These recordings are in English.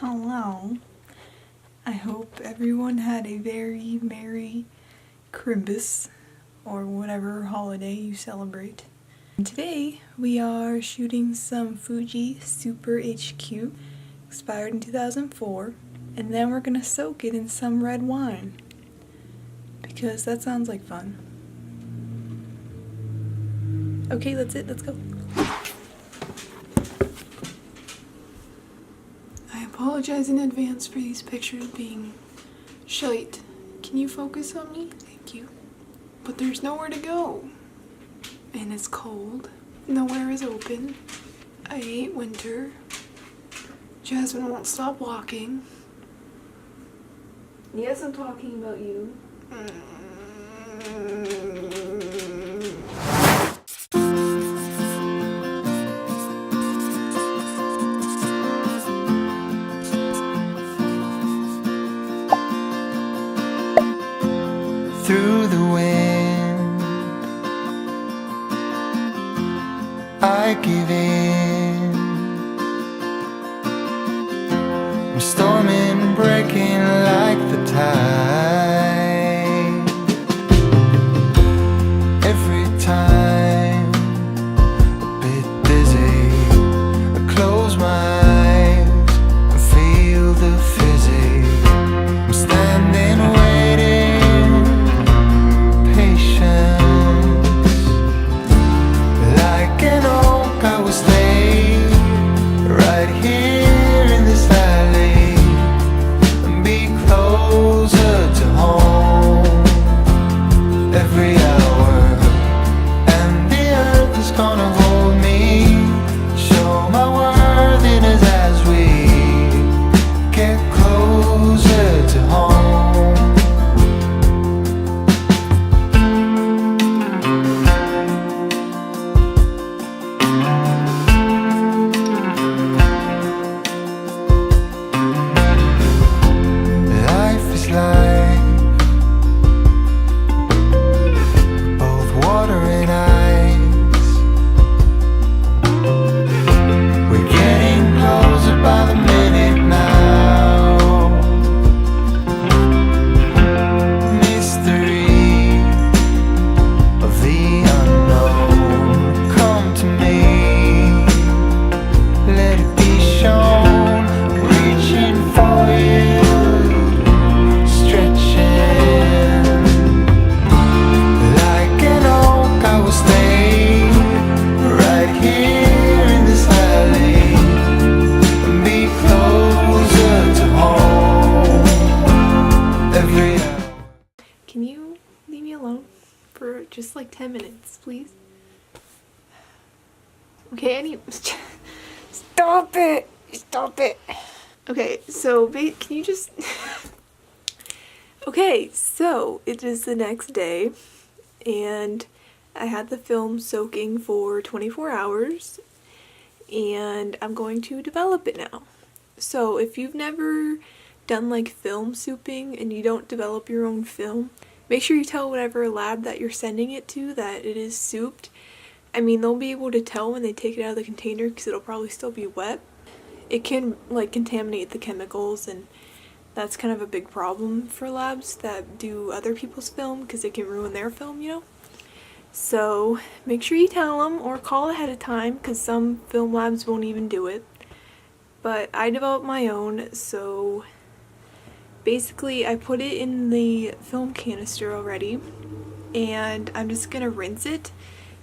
Hello. I hope everyone had a very Merry Christmas or whatever holiday you celebrate. And today we are shooting some Fuji Super HQ, expired in 2004, and then we're gonna soak it in some red wine because that sounds like fun. Okay, that's it, let's go. I apologize in advance for these pictures being shite. Can you focus on me? Thank you. But there's nowhere to go. And it's cold. Nowhere is open. I hate winter. Jasmine won't stop walking. Yes, I'm talking about you. Through the wind, I give in. I'm storming, breaking like the tide. Every time a bit dizzy, I close my eyes and feel the physics. I'm standing waiting, like an oak, I will stay right here in this alley and be closer to home every hour. And the earth is gonna hold me, show my worthiness as we get closer to home. Can you leave me alone for just like 10 minutes, please? Okay, stop it! Stop it! Okay, so can you just... Okay, so it is the next day, and I had the film soaking for 24 hours, and I'm going to develop it now. So if you've never done like film souping and you don't develop your own film, make sure you tell whatever lab that you're sending it to that it is souped. I mean, they'll be able to tell when they take it out of the container because it'll probably still be wet. It can like contaminate the chemicals, and that's kind of a big problem for labs that do other people's film because it can ruin their film, you know? So make sure you tell them or call ahead of time because some film labs won't even do it. But I developed my own, so basically I put it in the film canister already, and I'm just gonna rinse it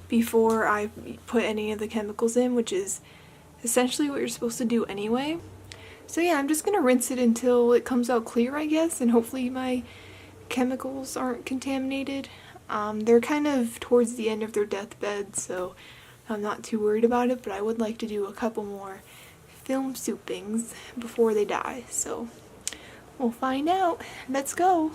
before I put any of the chemicals in, which is essentially what you're supposed to do anyway. So yeah, I'm just gonna rinse it until it comes out clear, I guess, and hopefully my chemicals aren't contaminated. They're kind of towards the end of their deathbed, so I'm not too worried about it, but I would like to do a couple more film soupings before they die, so we'll find out. Let's go.